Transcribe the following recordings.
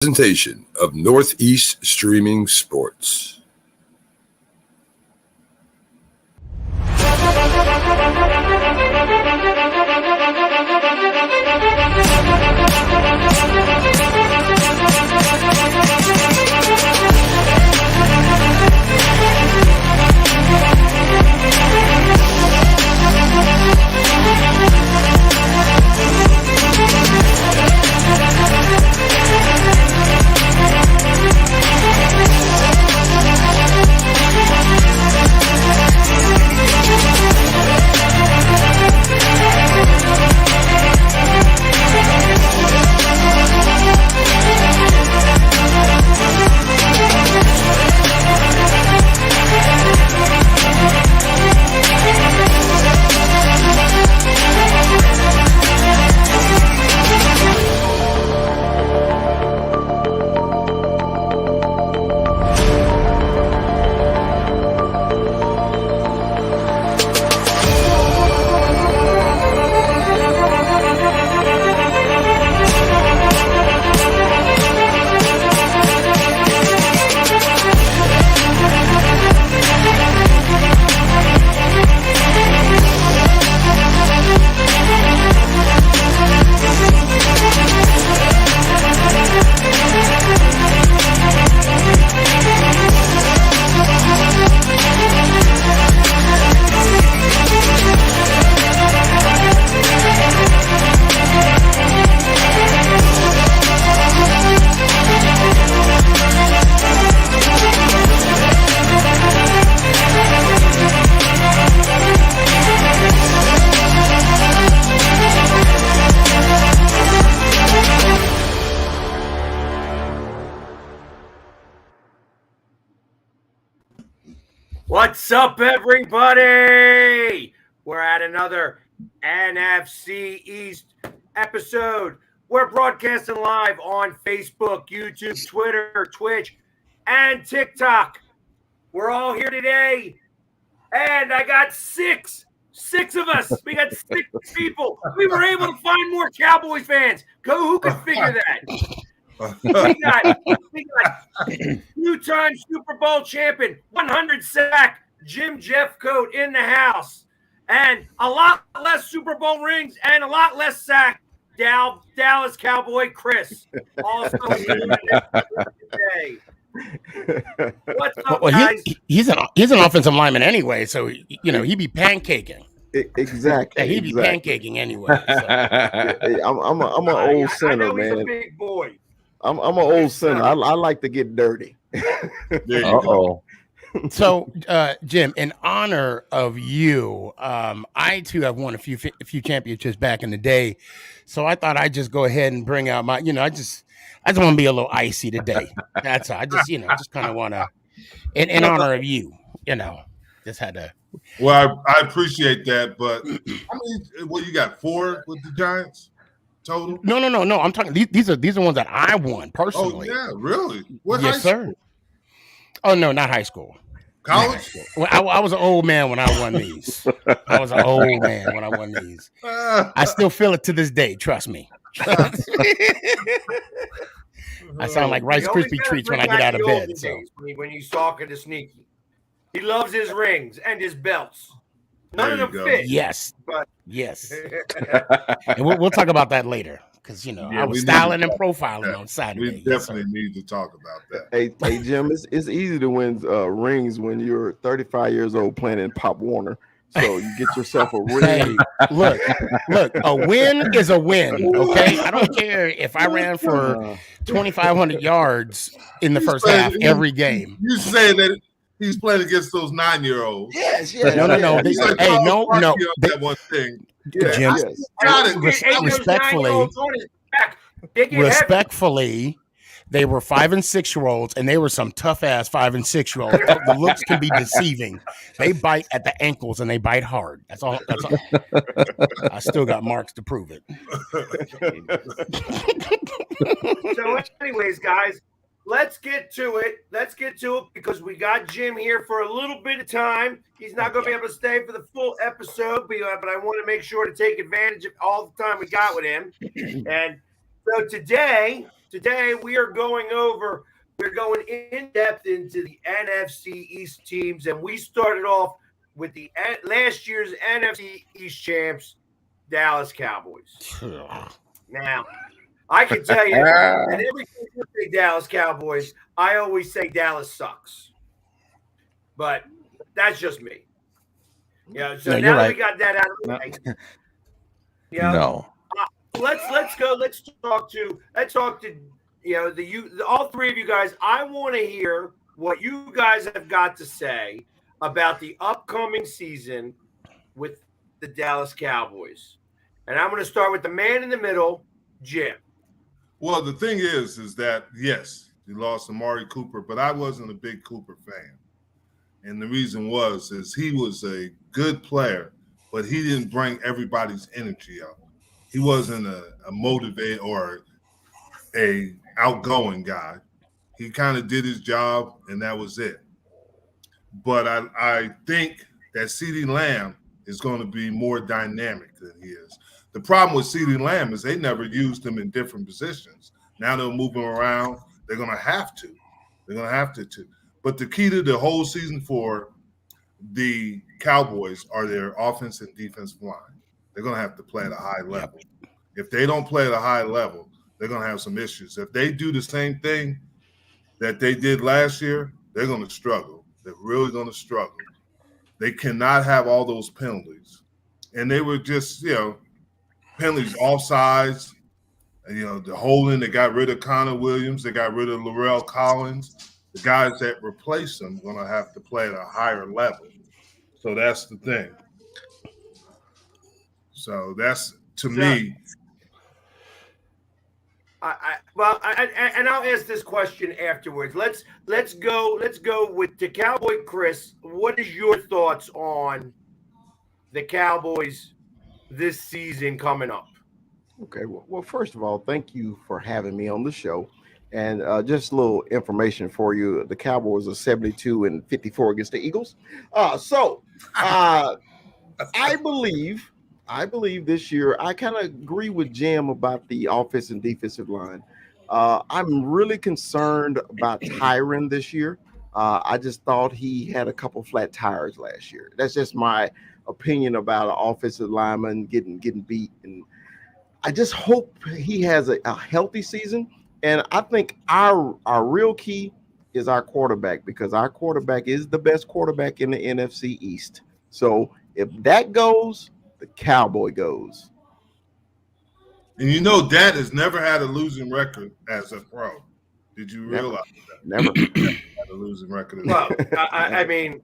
presentation of Northeast Streaming Sports. What's up, everybody? We're at another NFC East episode. We're broadcasting live on Facebook, YouTube, Twitter, Twitch, and TikTok. We're all here today, and I got six of us. We got 6 people. We were able to find more Cowboys fans. Who could figure that? We got 2-time Super Bowl champion, 100 sack Jim Jeffcoat in the house, and a lot less Super Bowl rings and a lot less sack Dallas Cowboy Chris. Also today. What's up, guys? He's an offensive lineman anyway, so he'd be pancaking. Exactly. He'd be pancaking anyway. So. I'm an old center, I know man. He's a big boy. I'm an old center. I like to get dirty. So, Jim, in honor of you, I too have won a few championships back in the day. So I thought I'd just go ahead and bring out my, I just want to be a little icy today. That's all. I just, just kind of want to, in honor of you, just had to. Well, I appreciate that, but you got 4 with the Giants total? No. I'm talking. These are ones that I won personally. Oh yeah, really? What? Yes, sir. Oh no, not high school. College? Well, I was an old man when I won these. I still feel it to this day. Trust me. I sound like Rice Krispie treats when I get out of bed. So when you talking to Sneaky, he loves his rings and his belts. None of them fit. Yes. Yes. And we'll talk about that later. Because, I was styling and profiling on Saturday. We definitely need to talk about that. Hey Jim, it's easy to win rings when you're 35 years old playing in Pop Warner. So you get yourself a ring. Hey, look, a win is a win, okay? I don't care if I ran for 2,500 yards in the first half every game. You say that he's playing against those 9-year-olds. Yes. No. No. That one thing. Jim, respectfully, they were 5- and 6-year-olds, and they were some tough ass 5- and 6-year-olds. The looks can be deceiving. They bite at the ankles and they bite hard. That's all. I still got marks to prove it. So, anyways, guys, let's get to it. Because we got Jim here for a little bit of time. He's not going to be able to stay for the full episode, but I want to make sure to take advantage of all the time we got with him. And so today Today we're going in depth into the NFC East teams, and we started off with the last year's NFC East Champs, Dallas Cowboys. Now, I can tell you, and every time you say Dallas Cowboys, I always say Dallas sucks. But that's just me. So now that we got that out of the way, No. Let's go. Let's talk to all three of you guys. I want to hear what you guys have got to say about the upcoming season with the Dallas Cowboys. And I'm going to start with the man in the middle, Jim. Well, the thing is that, yes, he lost Amari Cooper, but I wasn't a big Cooper fan. And the reason is he was a good player, but he didn't bring everybody's energy up. He wasn't a motivated or a outgoing guy. He kind of did his job, and that was it. But I think that CeeDee Lamb is going to be more dynamic than he is. The problem with CeeDee Lamb is they never used him in different positions. Now they'll move him around. They're going to have to. They're going to have to. But the key to the whole season for the Cowboys are their offense and defensive line. They're going to have to play at a high level. If they don't play at a high level, they're going to have some issues. If they do the same thing that they did last year, they're going to struggle. They're really going to struggle. They cannot have all those penalties. And they were just, penalties offsides. The holding, they got rid of Connor Williams. They got rid of Laurel Collins. The guys that replace them are going to have to play at a higher level. So that's the thing. So that's, to me. And I'll ask this question afterwards. Let's go with the Cowboy Chris. What is your thoughts on the Cowboys this season coming up? Okay. Well, first of all, thank you for having me on the show. And just a little information for you. The Cowboys are 72-54 against the Eagles. I believe this year, I kind of agree with Jim about the offensive and defensive line. I'm really concerned about Tyron this year. I just thought he had a couple flat tires last year. That's just my opinion about an offensive lineman getting beat. And I just hope he has a healthy season. And I think our real key is our quarterback, because our quarterback is the best quarterback in the NFC East. So if that goes, the Cowboy goes. And Dad has never had a losing record as a pro. Did you realize that? Never had a losing record. Well, I mean,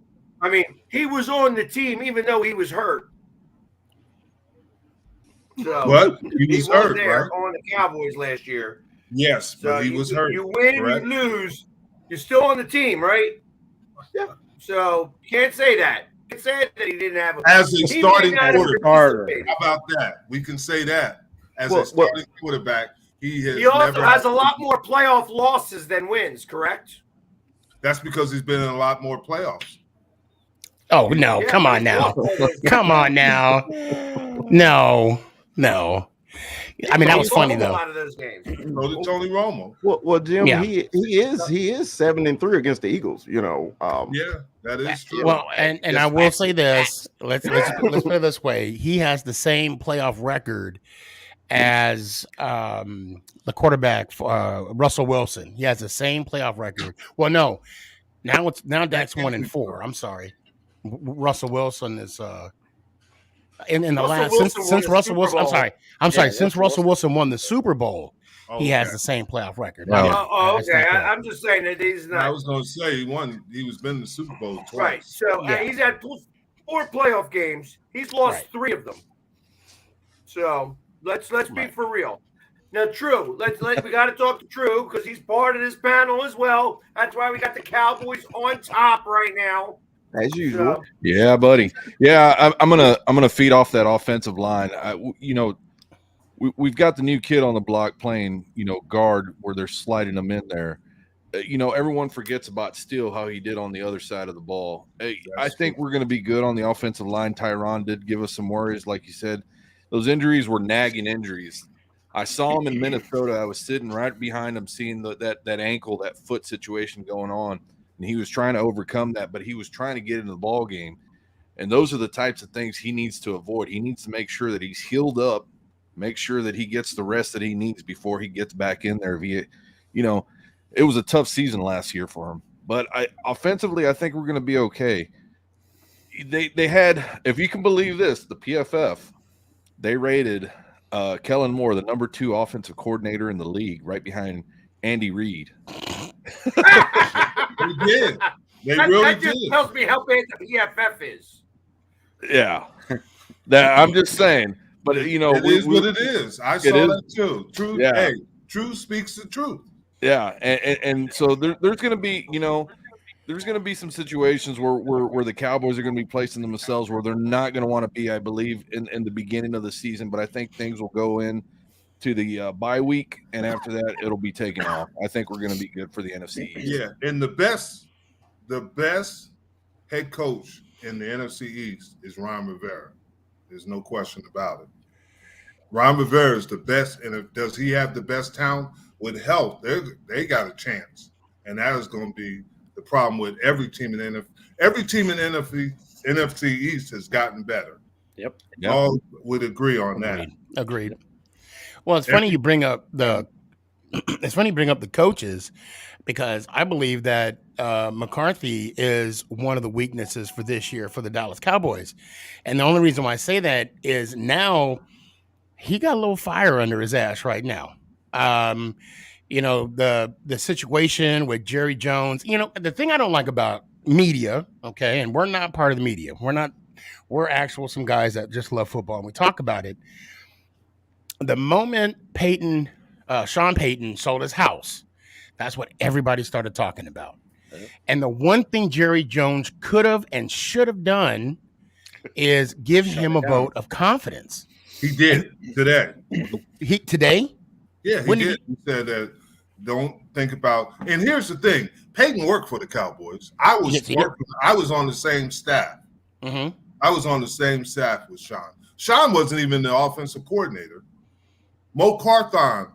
he was on the team even though he was hurt. So what? He was hurt, there right? On the Cowboys last year. Yes, but he was hurt. You win, correct? You lose. You're still on the team, right? Yeah. So can't say that. You can say that he didn't have as a starting quarterback. How about that? We can say that as a starting quarterback. He also has a lot more playoff losses than wins. Correct? That's because he's been in a lot more playoffs. Oh no! Yeah, come on now! Come on now! No. I mean, that was funny though. A lot of those games. So did Tony Romo. Well, Jim, he is 7-3 against the Eagles. Yeah, that is true. Well, and I will say this. Let's put it this way: he has the same playoff record as the quarterback Russell Wilson. He has the same playoff record. Well, no, now Dak's 1-4. I'm sorry, Russell Wilson is. In the last since Russell Wilson, I'm sorry. Since Russell Wilson won the Super Bowl, he has the same playoff record. Okay. I'm just saying that he's not. I was going to say he won. He was been in the Super Bowl twice. Right. So he's had 4 playoff games. He's lost 3 of them. So let's be for real. Now, True. We got to talk to True because he's part of this panel as well. That's why we got the Cowboys on top right now. As usual. Yeah, buddy. Yeah, I'm gonna feed off that offensive line. We've got the new kid on the block playing, guard where they're sliding him in there. Everyone forgets about Steele, how he did on the other side of the ball. I think we're going to be good on the offensive line. Tyron did give us some worries, like you said. Those injuries were nagging injuries. I saw him in Minnesota. I was sitting right behind him, seeing that ankle, that foot situation going on, and he was trying to overcome that, but he was trying to get into the ball game. And those are the types of things he needs to avoid. He needs to make sure that he's healed up, make sure that he gets the rest that he needs before he gets back in there. It was a tough season last year for him, but offensively, I think we're going to be okay. They had, if you can believe this, the PFF, they rated Kellen Moore the number 2 offensive coordinator in the league, right behind Andy Reid. They did. That just tells me how bad the PFF is. Yeah, that I'm just saying. But it is what it is. I saw that too. Truth. Yeah. Hey, truth speaks the truth. Yeah, and so there's going to be, there's going to be some situations where the Cowboys are going to be placing themselves where they're not going to want to be, I believe, in the beginning of the season. But I think things will go in to the bye week, and after that, it'll be taken off. I think we're going to be good for the NFC East. Yeah, and the best head coach in the NFC East is Ron Rivera. There's no question about it. Ron Rivera is the best, and does he have the best talent? With health, they got a chance, and that is going to be the problem with every team in the NFC East has gotten better. Yep. All would agree on that. Agreed. Well, it's funny you bring up the coaches, because I believe that McCarthy is one of the weaknesses for this year for the Dallas Cowboys, and the only reason why I say that is now he got a little fire under his ass right now. The situation with Jerry Jones, the thing I don't like about media, okay, and we're not part of the media. We're actual some guys that just love football, and we talk about it. The moment Sean Payton sold his house, that's what everybody started talking about. And the one thing Jerry Jones could have and should have done is give him a vote of confidence. He did today. Today? Yeah, he did. He said that don't think about. And here's the thing: Peyton worked for the Cowboys. I was on the same staff. Mm-hmm. I was on the same staff with Sean. Sean wasn't even the offensive coordinator. Mo Carthon,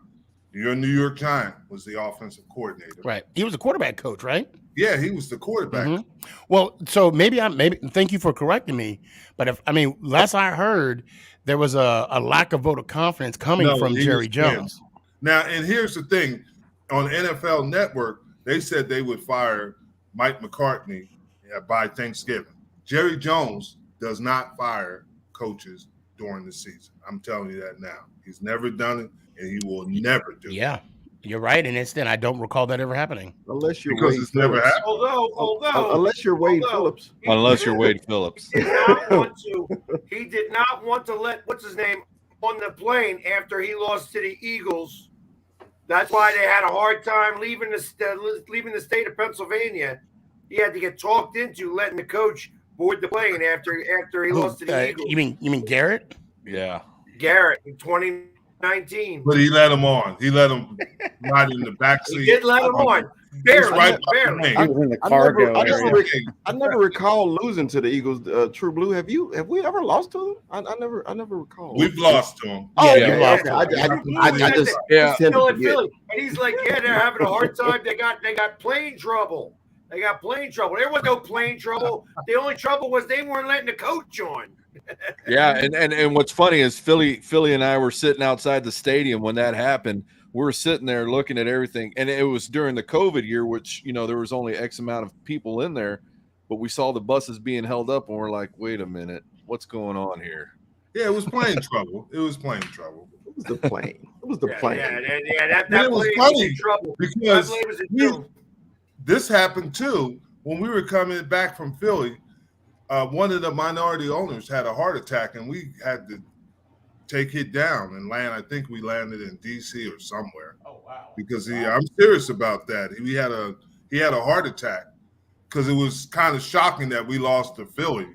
your New York Giant, was the offensive coordinator. Right. He was a quarterback coach, right? Yeah, he was the quarterback. Mm-hmm. Well, so maybe thank you for correcting me. But last I heard, there was a lack of vote of confidence coming from Jerry Jones. Now, and here's the thing. On NFL Network, they said they would fire Mike McCartney by Thanksgiving. Jerry Jones does not fire coaches during the season. I'm telling you that now. He's never done it, and he will never do it. Yeah, you're right. And I don't recall that ever happening. Unless you're because Wade it's never happened. Although, unless you're Wade Phillips. Unless you're Wade Phillips. He did not want to let, what's his name, on the plane after he lost to the Eagles. That's why they had a hard time leaving the state of Pennsylvania. He had to get talked into letting the coach board the plane after he lost to the Eagles. You mean Garrett? Yeah. Garrett in 2019. But he let him on. He let him ride in the backseat. He did let him on. Barely. I was in the cargo area. I never recall losing to the Eagles. True Blue, have we ever lost to them? I never recall. We've lost to them. Oh, yeah, okay. I just still in Philly, and he's like, yeah, they're having a hard time. They got plane trouble. There was no plane trouble. The only trouble was they weren't letting the coach on. Yeah, and what's funny is Philly and I were sitting outside the stadium when that happened. We were sitting there looking at everything, and it was during the COVID year, which there was only X amount of people in there, but we saw the buses being held up, and we're like, wait a minute, what's going on here? Yeah, it was plane trouble. It was plane trouble. It was the plane. It was the plane. That was plane funny was in trouble. because this happened too when we were coming back from Philly. One of the minority owners had a heart attack, and we had to take it down and land. I think we landed in DC or somewhere. Oh wow! Because I'm serious about that. He had a heart attack because it was kind of shocking that we lost to Philly.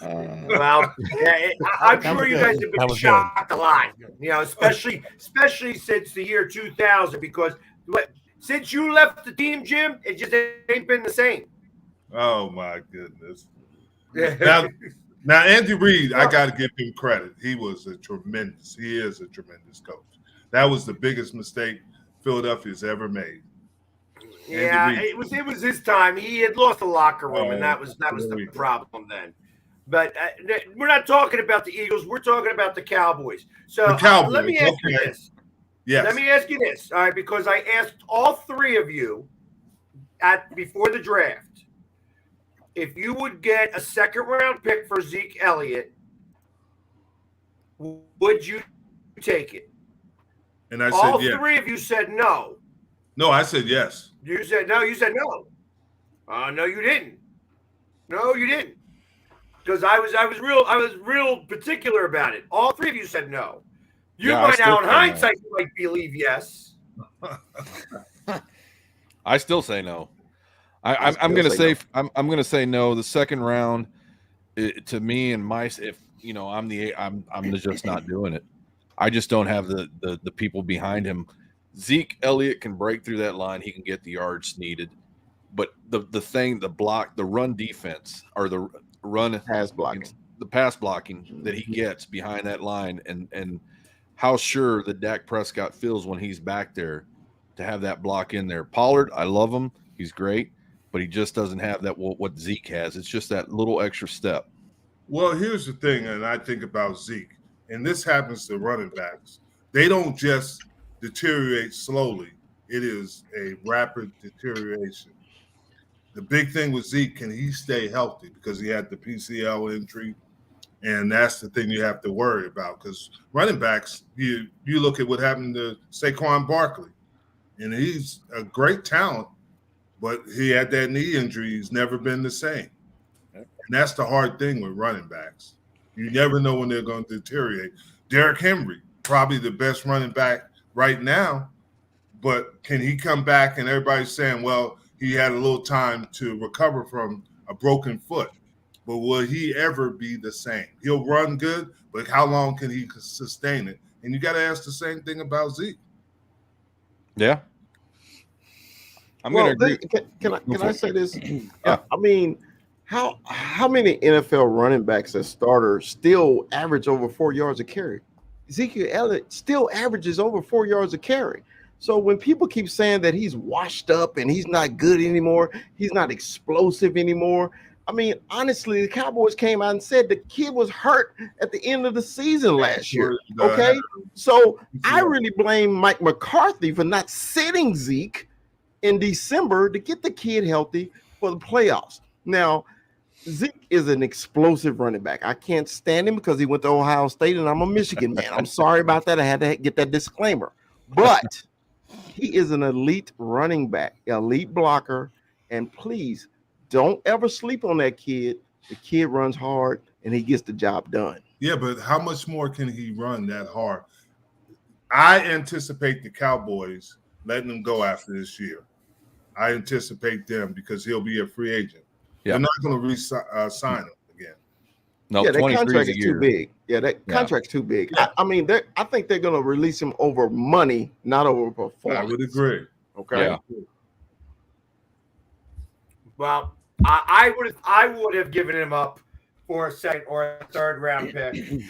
Well, I'm sure you guys have been shocked a lot. Especially since the year 2000, because since you left the team, Jim, it just ain't been the same. Oh my goodness! Now, Now, Andy Reid, I got to give him credit. He is a tremendous coach. That was the biggest mistake Philadelphia's ever made. Yeah, it was his time. He had lost the locker room, and that was the problem then. But we're not talking about the Eagles. We're talking about the Cowboys. So let me ask you this. Yes. Let me ask you this, all right, because I asked all three of you before the draft if you would get a second-round pick for Zeke Elliott, would you take it? And I said all yes. All three of you said no. No, I said yes. You said no. You said no. No, you didn't. No, you didn't. Because I was real particular about it. All three of you said no. You might now, in hindsight, you might believe yes. I still say no. I'm going to say no. I'm going to say no. The second round, to me and I'm just not doing it. I just don't have the people behind him. Zeke Elliott can break through that line. He can get the yards needed. But the run defense or the run pass blocking, the pass blocking that he gets behind that line, and how sure that Dak Prescott feels when he's back there to have that block in there. Pollard, I love him. He's great, but he just doesn't have that what Zeke has. It's just that little extra step. Well, here's the thing, and I think about Zeke, and this happens to running backs. They don't just deteriorate slowly. It is a rapid deterioration. The big thing with Zeke, can he stay healthy? Because he had the PCL injury, and that's the thing you have to worry about. Because running backs, you look at what happened to Saquon Barkley, and he's a great talent, but he had that knee injury. He's never been the same. And that's the hard thing with running backs. You never know when they're going to deteriorate. Derrick Henry, probably the best running back right now, but can he come back? And everybody's saying, well, he had a little time to recover from a broken foot, but will he ever be the same? He'll run good, but how long can he sustain it? And you got to ask the same thing about Zeke. Yeah. I'm going to agree. Can I say this? I mean, how many NFL running backs as starters still average over 4 yards a carry? Ezekiel Elliott still averages over 4 yards a carry. So when people keep saying that he's washed up and he's not good anymore, he's not explosive anymore. I mean, honestly, the Cowboys came out and said the kid was hurt at the end of the season last year. Okay, so I really blame Mike McCarthy for not sitting Zeke in December to get the kid healthy for the playoffs. Now, Zeke is an explosive running back. I can't stand him because he went to Ohio State and I'm a Michigan man. I'm sorry about that. I had to get that disclaimer. But he is an elite running back, elite blocker, and please don't ever sleep on that kid. The kid runs hard and he gets the job done. Yeah, but how much more can he run that hard? I anticipate the Cowboys letting him go after this year. I anticipate them because he'll be a free agent. Yeah. They're not going to re-sign him again. No, yeah, that contract is too big. Yeah, that contract's too big. Yeah. I mean, I think they're going to release him over money, not over performance. I would agree. Okay. Yeah. Well, I would have given him up for a second or a third round pick.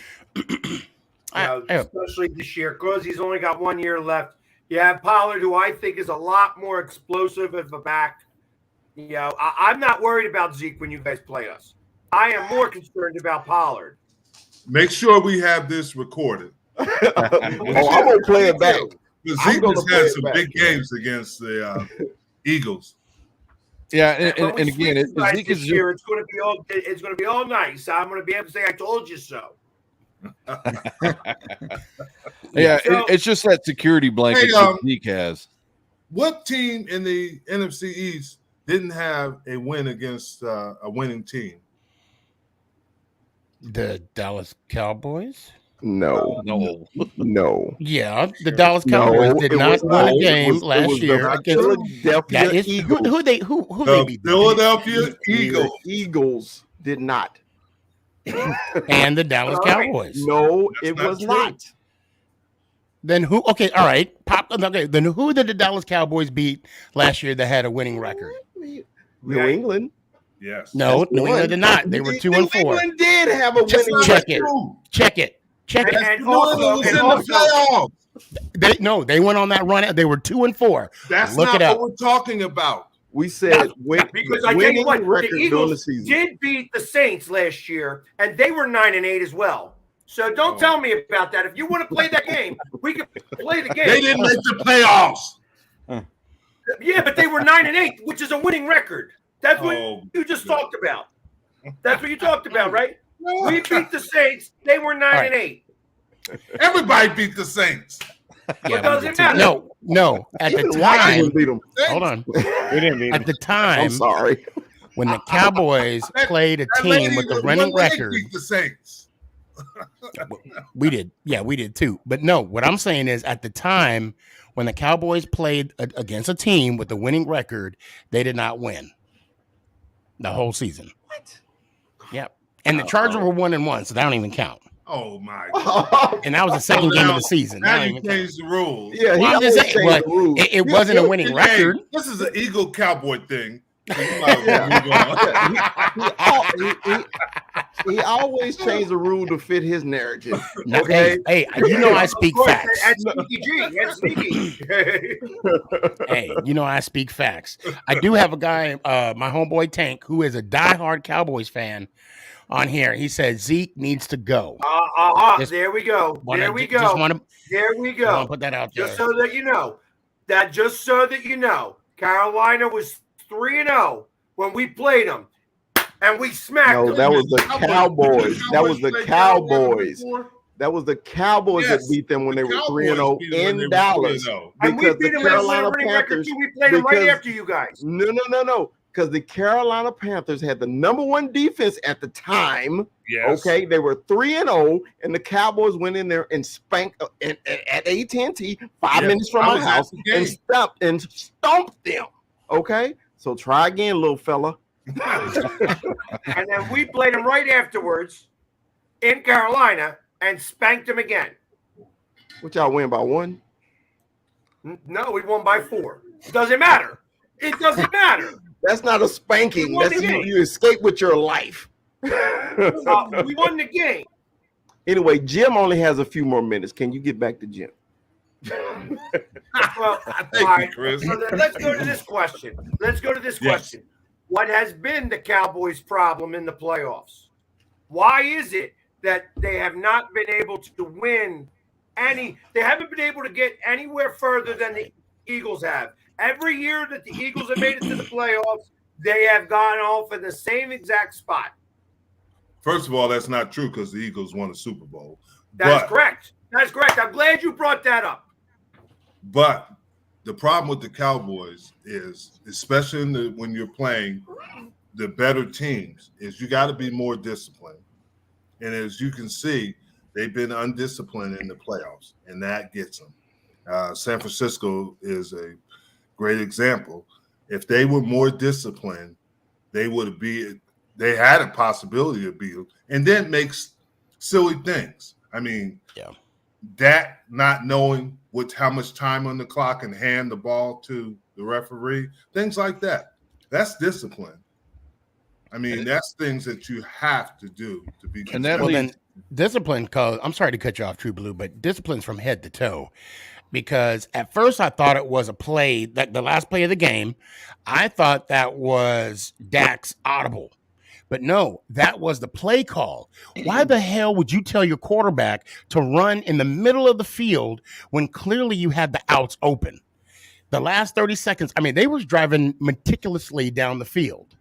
Especially this year, because he's only got 1 year left. You have Pollard, who I think is a lot more explosive of a back. I'm not worried about Zeke when you guys play us. I am more concerned about Pollard. Make sure we have this recorded. I'm going to play it back. Zeke has had some big games against the Eagles. Yeah, and again, Zeke is here. It's going to be all nice. I'm going to be able to say, "I told you so." Yeah, it's just that security blanket that Zeke has. What team in the NFC East didn't have a win against a winning team? The Dallas Cowboys? No. Yeah, the Dallas Cowboys did not win a game last year against Philadelphia Eagles. Who they beat? Philadelphia Eagles. The Eagles did not. And the Dallas Cowboys. No, it was not. Then who? Okay, all right. Okay, then who did the Dallas Cowboys beat last year that had a winning record? New England. Yes. No, New England did not. They were 2-4. New England did have a winning Check record. it. Check it. And New England was in the playoffs. They went on that run. They were 2-4. That's Look not it up. what we're talking about. We said because I tell you what, the record during the Eagles season. did beat the Saints last year, and they were 9-8 as well. So don't tell me about that. If you want to play that game, we can play the game. They didn't make the playoffs. Yeah, but they were 9-8, which is a winning record. That's what you just talked about. That's what you talked about, right? We beat the Saints. They were 9-8. Everybody beat the Saints. It doesn't matter. No. At the time, hold on. We didn't beat At the time, I'm sorry. when the Cowboys played a team with the winning record, beat the Saints. we did. Yeah, we did too. But no, what I'm saying is at the time when the Cowboys played against a team with the winning record, they did not win the whole season. What? Yeah. And the Chargers were 1-1, so that don't even count. Oh my God. And that was the second game of the season. Now you changed the rules. Yeah, Well, I'm just saying, but it wasn't a winning record. This is an Eagle Cowboy thing. He always changed the rule to fit his narrative. No, Okay. Hey, you know I speak facts. That's Sneaky G. That's Sneaky. Hey, you know I speak facts. I do have a guy, my homeboy Tank, who is a diehard Cowboys fan on here. He said Zeke needs to go. There we go. There we go. There we go. Put that out there. Just so that you know. Carolina was 3-0 when we played them, and we smacked them. No, that was the Cowboys. That was the Cowboys. That was the Cowboys that beat them when they were 3-0 in Dallas. And we beat them at a winning record too. We played them right after you guys. No. Because the Carolina Panthers had the number one defense at the time. Yes. Okay, they were 3-0, and the Cowboys went in there and spanked at AT&T 5 minutes from my house and stomped them. Okay, so try again, little fella. And then we played them right afterwards in Carolina and spanked them again. What y'all win by 1? No, we won by 4. It doesn't matter. It doesn't matter. That's not a spanking. That's you escape with your life. We won the game. Anyway, Jim only has a few more minutes. Can you get back to Jim? Well, all right. Chris. So let's go to this question. Yes. What has been the Cowboys' problem in the playoffs? Why is it that they have not been able to win any? They haven't been able to get anywhere further than the Eagles have. Every year that the Eagles have made it to the playoffs, they have gone off in the same exact spot. First of all, that's not true because the Eagles won a Super Bowl. That's correct. That's correct. I'm glad you brought that up. But the problem with the Cowboys is, especially when you're playing the better teams, is you got to be more disciplined. And as you can see, they've been undisciplined in the playoffs, and that gets them. San Francisco is a great example. If they were more disciplined, they had a possibility to beat them, and then makes silly things. I mean, that not knowing how much time on the clock and hand the ball to the referee, things like that. That's discipline. I mean, that's things that you have to do to be. And then discipline, cause I'm sorry to cut you off, True Blue, but discipline's from head to toe. Because at first I thought it was a play, that the last play of the game, I thought that was Dak's audible. But no, that was the play call. Why the hell would you tell your quarterback to run in the middle of the field when clearly you had the outs open? The last 30 seconds, I mean, they was driving meticulously down the field.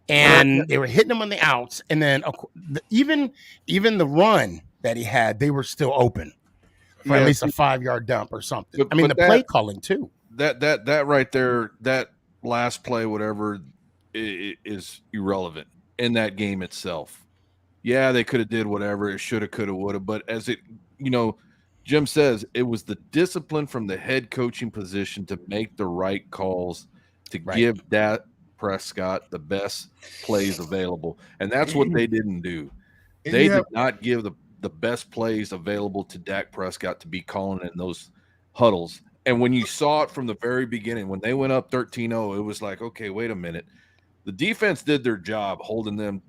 And they were hitting him on the outs. And then even the run that he had, they were still open. For at least a 5-yard dump or something. I mean, the play calling too. That right there, that last play, whatever, is irrelevant in that game itself. Yeah, they could have did whatever. It should have, could have, would have. But as it, Jim says, it was the discipline from the head coaching position to make the right calls, to give Dak Prescott the best plays available. And that's what they didn't do. They did not give the best plays available to Dak Prescott to be calling in those huddles. And when you saw it from the very beginning, when they went up 13-0, it was like, okay, wait a minute. The defense did their job holding the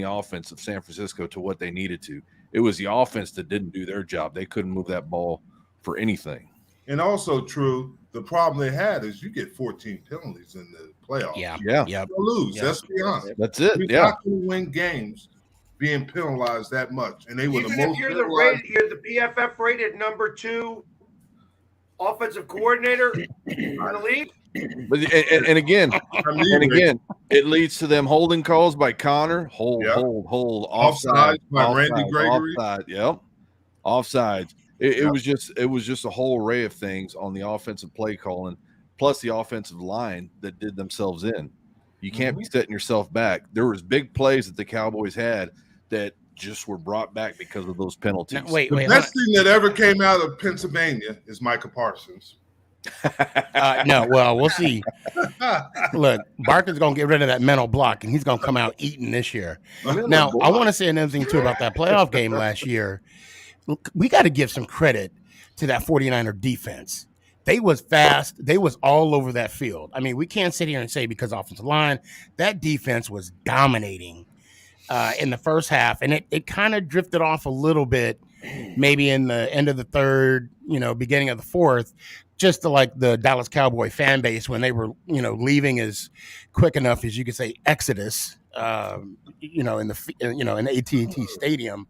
offense of San Francisco to what they needed to. It was the offense that didn't do their job. They couldn't move that ball for anything. And also true, the problem they had is you get 14 penalties in the playoffs. Yeah. Yeah. You lose. Yeah. Let's be honest. That's it. You're not going to win games being penalized that much. And they were Even the most if you're penalized. you're the PFF rated number 2 offensive coordinator in the league. But and again, it leads to them holding calls by Connor. Hold. Offside by Randy Gregory. Offside. Yep. Offsides. It was just a whole array of things on the offensive play calling, plus the offensive line that did themselves in. You can't be setting yourself back. There was big plays that the Cowboys had that just were brought back because of those penalties. Now, wait. The best thing that ever came out of Pennsylvania is Micah Parsons. No, well, we'll see. Look, Barker's going to get rid of that mental block, and he's going to come out eating this year. Now, I want to say another thing, too, about that playoff game last year. We got to give some credit to that 49er defense. They was fast. They was all over that field. I mean, we can't sit here and say because offensive line, that defense was dominating in the first half, and it kind of drifted off a little bit, maybe in the end of the third, beginning of the fourth, just to like the Dallas Cowboy fan base when they were, leaving as quick enough as you could say exodus, in the AT&T Stadium.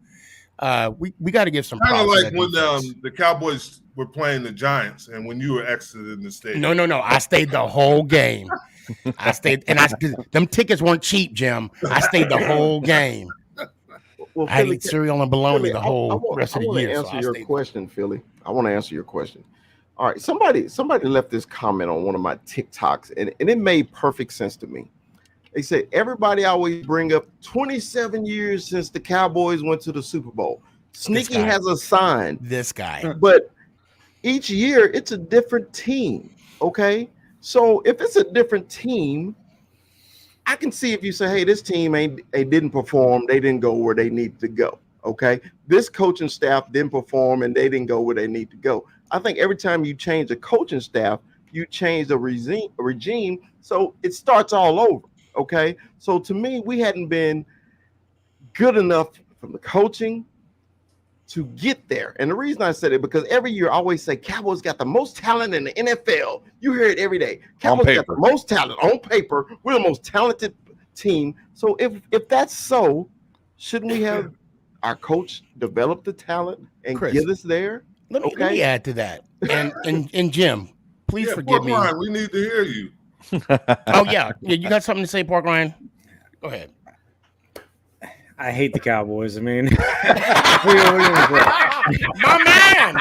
We got to give some kind of props like when the Cowboys were playing the Giants and when you were exited in the stadium. No. I stayed the whole game. I stayed, and them tickets weren't cheap, Jim. I stayed the whole game. Well, I had to eat cereal and bologna Philly, the whole rest of the year. I want to answer your question, Philly. I want to answer your question. All right, somebody left this comment on one of my TikToks, and it made perfect sense to me. They said, everybody always bring up 27 years since the Cowboys went to the Super Bowl. Sneaky has a sign. This guy. But each year, it's a different team, okay? So if it's a different team, I can see if you say, hey, this team didn't perform, they didn't go where they needed to go, okay? This coaching staff didn't perform, and they didn't go where they need to go. I think every time you change a coaching staff, you change the regime, so it starts all over. Okay, so to me, we hadn't been good enough from the coaching to get there. And the reason I said it, because every year I always say Cowboys got the most talent in the NFL. You hear it every day. Cowboys got the most talent on paper. We're the most talented team. So if that's so, shouldn't we have our coach develop the talent and Chris, get us there? Let me add to that. And Jim, please forgive me. Ryan, we need to hear you. Oh yeah, you got something to say, Pork Ryan? Go ahead. I hate the Cowboys. I mean, my man.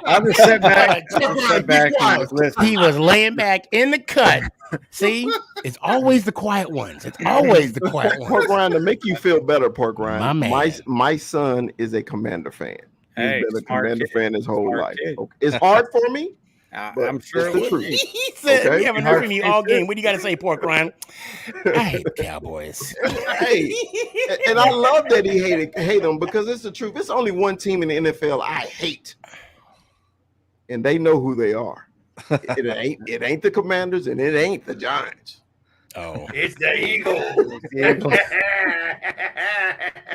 I'm just sitting back. He was laying back in the cut. See, it's always the quiet ones. It's always the quiet ones. Pork Ryan, to make you feel better, Pork Ryan. My man. My son is a Commander fan. He's been a Commander fan his whole life. Okay. It's hard for me. I'm sure it's the truth. He said, "We haven't heard from you all game. What do you got to say, Pork Ryan?" I hate the Cowboys. Hey, and I love that he hate them because it's the truth. It's only one team in the NFL I hate, and they know who they are. It ain't the Commanders, and it ain't the Giants. Oh, it's the Eagles.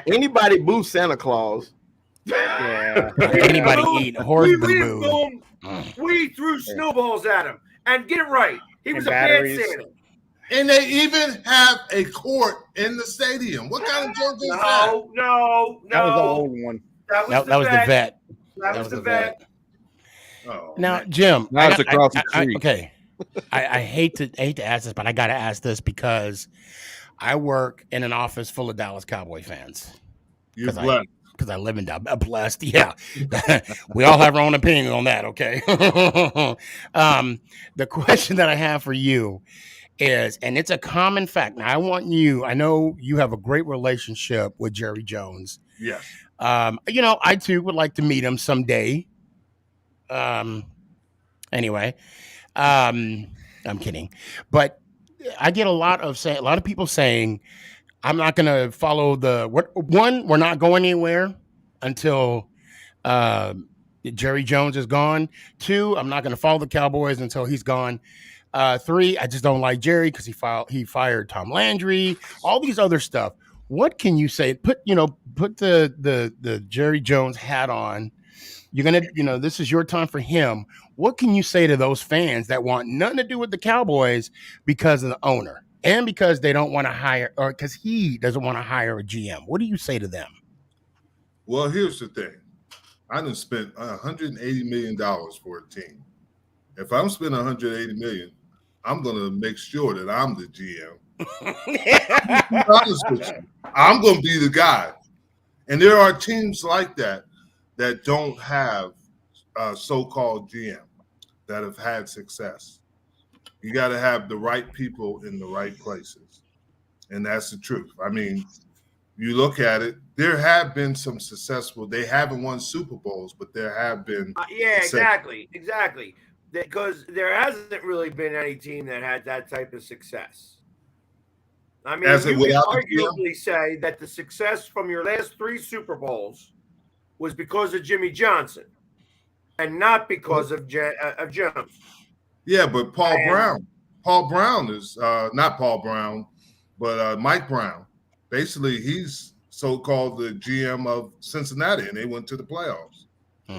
Anybody boo Santa Claus. Yeah. Anybody eat horse boo? We threw snowballs at him, and get it right. He was a bad Santa. And they even have a court in the stadium. What kind of joke is that? No. That was the old one. That was the vet. That was the vet. Oh, now, Jim, now it's across the street. Okay, I hate to ask this, but I got to ask this because I work in an office full of Dallas Cowboy fans. You're blessed. Because I live in Dallas. Blessed, yeah. We all have our own opinion on that, okay? The question that I have for you is, and it's a common fact. Now, I know you have a great relationship with Jerry Jones. Yes. I too would like to meet him someday. Anyway, I'm kidding. But I get a lot of people saying, I'm not going to follow we're not going anywhere until Jerry Jones is gone. 2, I'm not going to follow the Cowboys until he's gone. 3, I just don't like Jerry because he fired Tom Landry. All these other stuff. What can you say? Put the Jerry Jones hat on. You're gonna, this is your time for him. What can you say to those fans that want nothing to do with the Cowboys because of the owner and because they don't want to hire, or because he doesn't want to hire a GM? What do you say to them? Well, here's the thing. I done spent $180 million for a team. If I'm spending $180 million, I'm gonna make sure that I'm the GM. I'm honest with you. I'm gonna be the guy. And there are teams like that don't have a so-called GM that have had success. You got to have the right people in the right places. And that's the truth. I mean, you look at it, there have been some successful, they haven't won Super Bowls, but there have been. Yeah, exactly. Because there hasn't really been any team that had that type of success. I mean, you can arguably say that the success from your last 3 Super Bowls was because of Jimmy Johnson and not because of Jones. Yeah, but Paul Brown is not Paul Brown, but Mike Brown. Basically, he's so-called the GM of Cincinnati, and they went to the playoffs,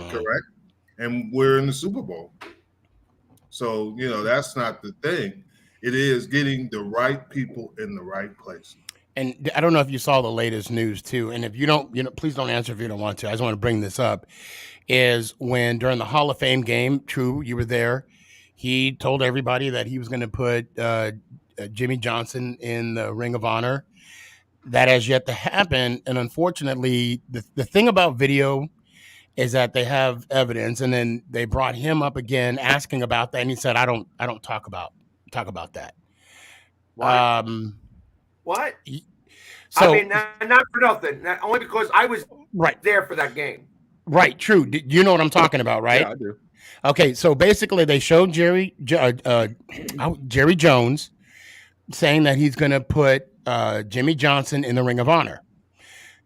correct? And we're in the Super Bowl. So, that's not the thing. It is getting the right people in the right places. And I don't know if you saw the latest news too. And if you don't, please don't answer if you don't want to. I just want to bring this up. Is when during the Hall of Fame game, true, you were there. He told everybody that he was going to put Jimmy Johnson in the Ring of Honor. That has yet to happen. And unfortunately, the thing about video is that they have evidence. And then they brought him up again asking about that. And he said, I don't talk about that. What? What? So, I mean, not for nothing. Only because I was there for that game. Right. True. You know what I'm talking about, right? Yeah, I do. Okay. So basically, they showed Jerry Jones saying that he's going to put Jimmy Johnson in the Ring of Honor.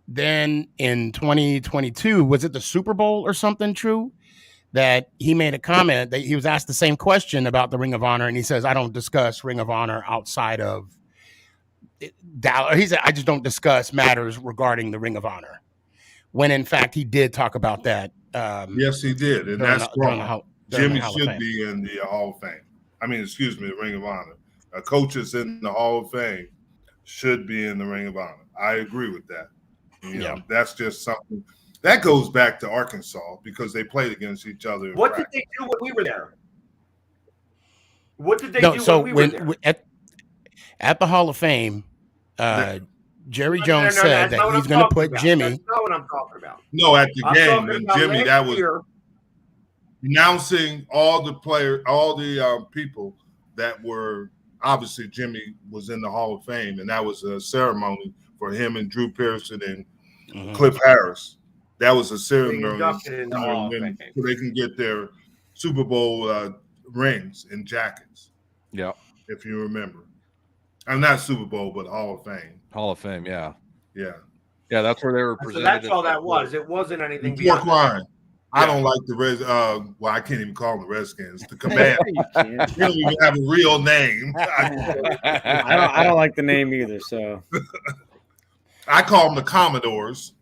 Then in 2022, was it the Super Bowl or something? True. That he made a comment that he was asked the same question about the Ring of Honor, and he says, "I don't discuss Ring of Honor outside of Dallas." He said, "I just don't discuss matters regarding the Ring of Honor." When in fact he did talk about that. Yes, he did, and that's wrong. Jimmy should be in the Hall of Fame. I mean, excuse me, the Ring of Honor. A coach that's in the Hall of Fame should be in the Ring of Honor. I agree with that. That's just something that goes back to Arkansas because they played against each other. What did they do when we were there? What did they do when we were there? At the Hall of Fame, Jerry Jones said that he's going to put Jimmy. That's not what I'm talking about. No, at the game, and Jimmy, that was announcing all the players, all the people that were obviously Jimmy was in the Hall of Fame, and that was a ceremony for him and Drew Pearson and Cliff Harris. That was a ceremony so they can get their Super Bowl rings and jackets. Yeah, if you remember. I'm not Super Bowl, but Hall of Fame. Hall of Fame, yeah. Yeah. Yeah, that's where they were presented. So that's all that was. It wasn't anything beyond that. I don't like the well, I can't even call them the Redskins. The Commanders. They don't even have a real name. I don't like the name either, so. I call them the Commodores.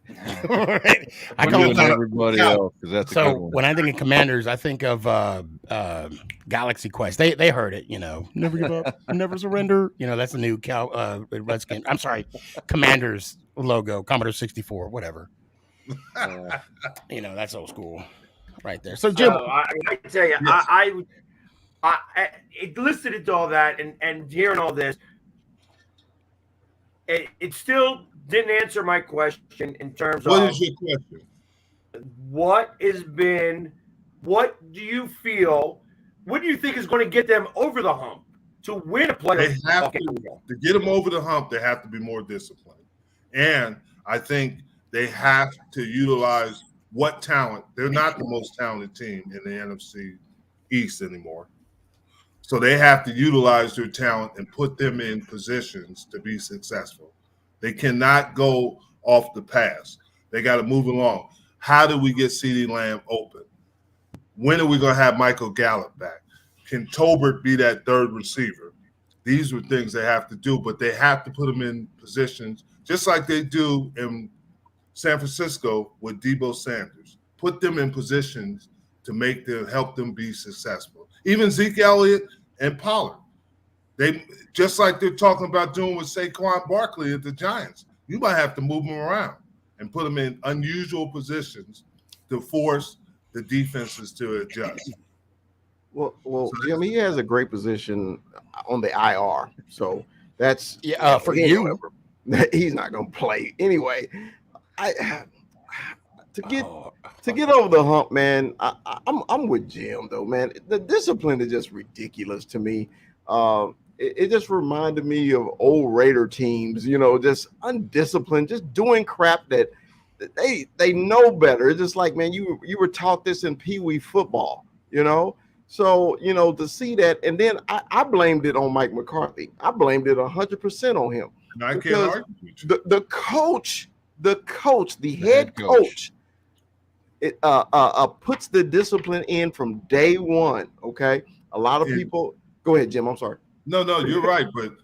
Right. I call them everybody else because that's a good one. When I think of Commanders, I think of Galaxy Quest. They heard it, never give up, never surrender. That's a new Redskin. I'm sorry, Commanders logo, Commodore 64, whatever. That's old school, right there. So Jim, I tell you, yes. I listening to all that and hearing all this, it still didn't answer my question in terms of what is your question? What do you think is going to get them over the hump to win a playoff? They have to get them over the hump. They have to be more disciplined, and I think they have to utilize what talent. They're not the most talented team in the NFC East anymore. So they have to utilize their talent and put them in positions to be successful. They cannot go off the pass. They got to move along. How do we get CeeDee Lamb open? When are we going to have Michael Gallup back? can Tolbert be that third receiver? These are things they have to do, but they have to put them in positions just like they do in San Francisco with Deebo Sanders. Put them in positions to help them be successful. Even Zeke Elliott and Pollard. They just like they're talking about doing with Saquon Barkley at the Giants. You might have to move them around and put them in unusual positions to force the defenses to adjust. Well, Jim, he has a great position on the IR, so that's for you. He's not going to play anyway. To get over the hump, man. I'm with Jim though, man. The discipline is just ridiculous to me. It just reminded me of old Raider teams, just undisciplined, just doing crap that they know better. It's just like, man, you were taught this in Pee Wee football, So, to see that, and then I blamed it on Mike McCarthy. I blamed it 100% on him. And I can't argue with you. The head coach, it puts the discipline in from day one. Okay, a lot of people. Go ahead, Jim. I'm sorry. No, you're right, but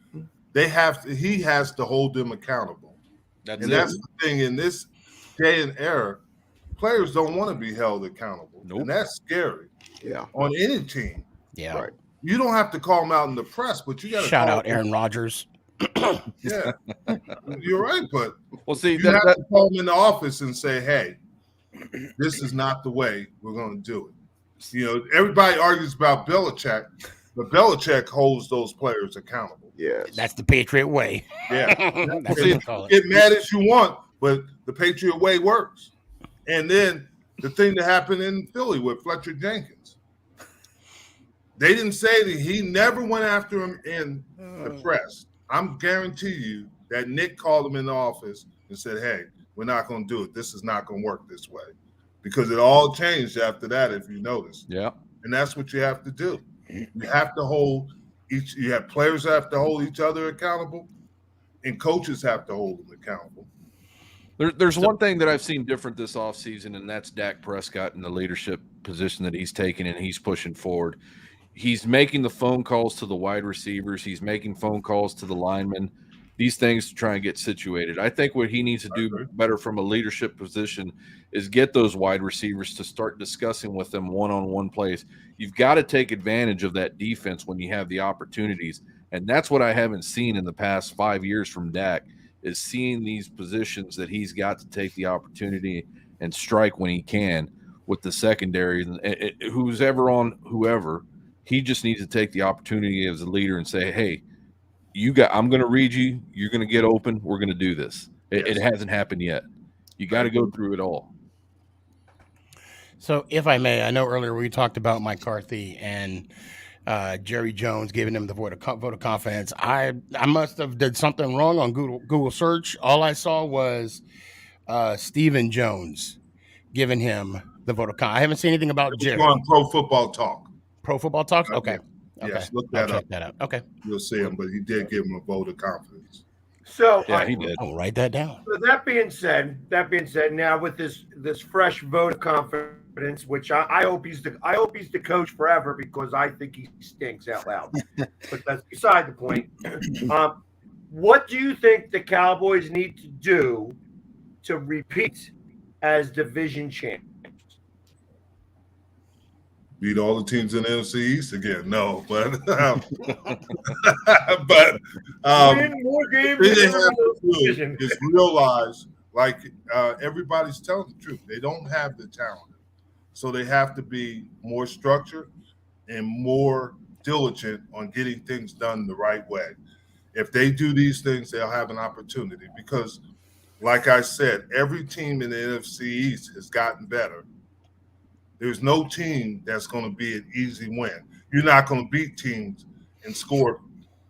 he has to hold them accountable. That's the thing in this day and era. Players don't want to be held accountable. Nope. And that's scary. Yeah. On any team. Yeah. Right. You don't have to call them out in the press, but you got to shout out Aaron Rodgers. Yeah. You're right, but see, you have to call them in the office and say, hey, this is not the way we're going to do it. Everybody argues about Belichick, but Belichick holds those players accountable. Yeah. That's the Patriot way. Yeah. That's what you call it. Get mad as you want, but the Patriot way works. And then the thing that happened in Philly with Fletcher Jenkins, they didn't say that he never went after him in the press. I'm guarantee you that Nick called him in the office and said, hey, we're not going to do it. This is not going to work this way. Because it all changed after that, if you notice. Yeah. And that's what you have to do. You have to hold you have players that have to hold each other accountable, and coaches have to hold them accountable. There's one thing that I've seen different this offseason, and that's Dak Prescott and the leadership position that he's taken, and he's pushing forward. He's making the phone calls to the wide receivers. He's making phone calls to the linemen, these things to try and get situated. I think what he needs to do better from a leadership position is get those wide receivers to start discussing with them one-on-one plays. You've got to take advantage of that defense when you have the opportunities, and that's what I haven't seen in the past 5 years from Dak, is seeing these positions that he's got to take the opportunity and strike when he can with the secondary. Who's ever on whoever, he just needs to take the opportunity as a leader and say, hey, I'm going to read you. You're going to get open. We're going to do this. It hasn't happened yet. You got to go through it all. So if I may, I know earlier we talked about Mike McCarthy and Jerry Jones giving him the vote of confidence. I must have did something wrong on Google search. All I saw was Stephen Jones giving him the vote of confidence. I haven't seen anything about Jerry. On Pro Football Talk. Pro Football Talk? Okay. Yes, look that up. Check that out. Okay. You'll see him, but he did give him a vote of confidence. So yeah, he did. I'll write that down. So that being said, now with this fresh vote of confidence, which I hope he's the coach forever, because I think he stinks out loud. But that's beside the point. What do you think the Cowboys need to do to repeat as division champions? Beat all the teams in the NFC East again? No, but win more games. They have to do is realize, like everybody's telling the truth, they don't have the talent, so they have to be more structured and more diligent on getting things done the right way. If they do these things, they'll have an opportunity, because, like I said, every team in the NFC East has gotten better. There's no team that's going to be an easy win. You're not going to beat teams and score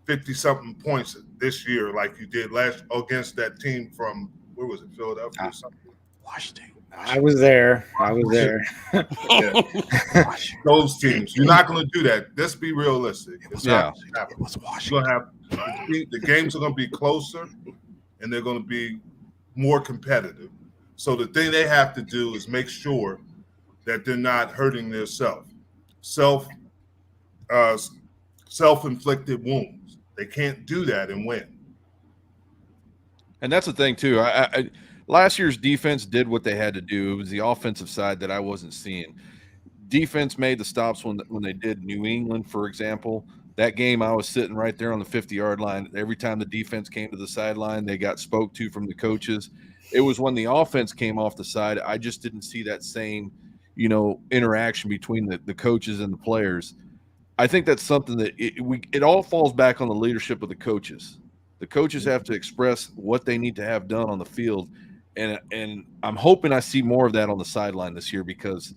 50-something points this year like you did last against that team from, where was it, Philadelphia or something? Washington. I was there. Yeah. Those teams. You're not going to do that. Let's be realistic. It's not going to happen. You're going to have the games are going to be closer, and they're going to be more competitive. So the thing they have to do is make sure that they're not hurting their self self-inflicted wounds. They can't do that and win. And that's the thing too. I last year's defense did what they had to do. It was the offensive side that I wasn't seeing. Defense made the stops when they did. New England, for example, that game I was sitting right there on the 50-yard line. Every time the defense came to the sideline, they got spoke to from the coaches. It was when the offense came off the side, I just didn't see that same, interaction between the coaches and the players. I think that's something that it all falls back on the leadership of the coaches. The coaches have to express what they need to have done on the field, and I'm hoping I see more of that on the sideline this year, because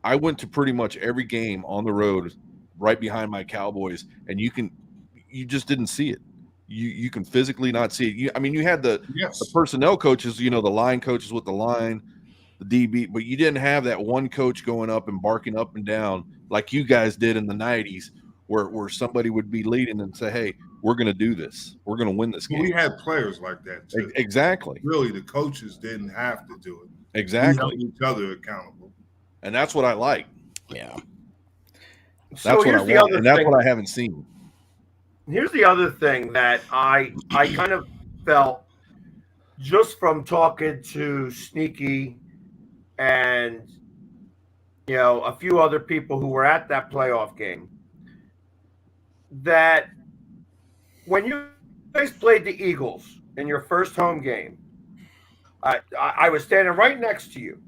I went to pretty much every game on the road right behind my Cowboys, and you just didn't see it. You can physically not see it. You had the personnel coaches, the line coaches with the line, the DB, but you didn't have that one coach going up and barking up and down like you guys did in the 90s, where somebody would be leading and say, hey, we're going to do this. We're going to win this game. We had players like that too. Exactly. Really, the coaches didn't have to do it. Exactly. We held each other accountable. And that's what I like. Yeah. That's so what I here's the want, other and that's thing. what I haven't seen. Here's the other thing that I kind of felt just from talking to Sneaky and a few other people who were at that playoff game, that when you guys played the Eagles in your first home game, I was standing right next to you,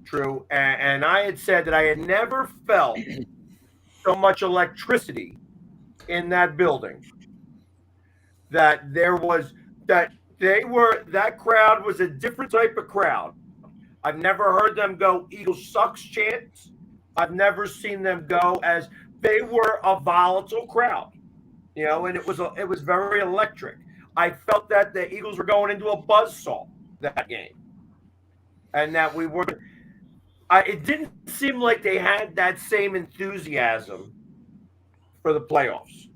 Drew, and I had said that I had never felt so much electricity in that building. That that crowd was a different type of crowd. I've never heard them go Eagles sucks chants. I've never seen them go as they were a volatile crowd, and it was very electric. I felt that the Eagles were going into a buzzsaw that game, and that we were. It didn't seem like they had that same enthusiasm for the playoffs.